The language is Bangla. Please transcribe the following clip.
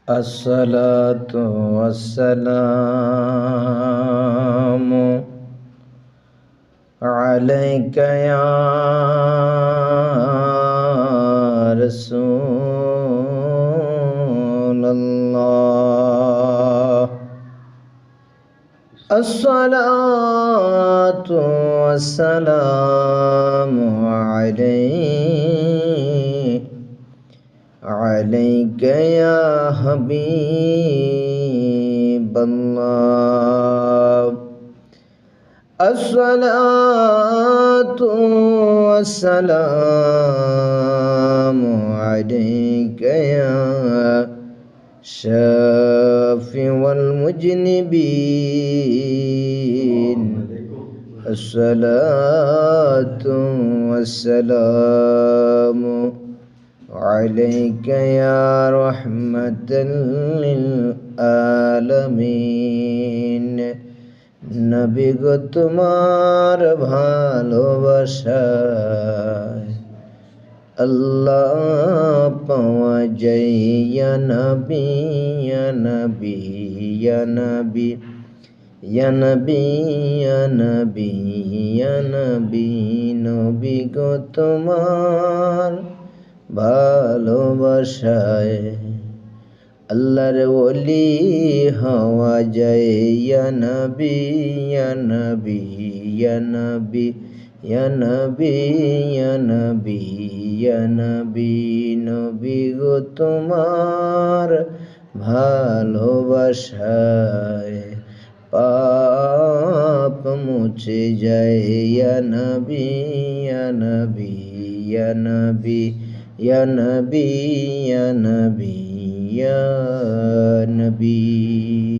अस्सलातु वस्सलामु अलैका या रसूलल्लाह। अस्सलातु वस्सलामु अलैका या हबीबल्लाह। अस्सलातु वस्सलामु अलैका या शाफी वल मुज़निबीन। अस्सलातु वस्सलामु अलैका या रहमतल लिल आलमीन। नबी गो तुम्हार ভালোবাসায় আল্লাহ পাওয়া যায়। ইয়া নবী ইয়া নবী ইয়া নবী ইয়া নবী ইয়া নবী ইয়া নবী। নবী গো তোমার ভালোবাসায় আল্লাহর ওলি হওয়া যায়। ইয়া নবী ইয়া নবী ইয়া নবী ইয়া নবী ইয়া নবী ইয়া নবী। নবী গো তোমার ভালোবাসায় পাপ মুছে যায়। ইয়া নবী ইয়া নবী ইয়া নবী ইয়া নবী ইয়া নবী ইয়া নবী।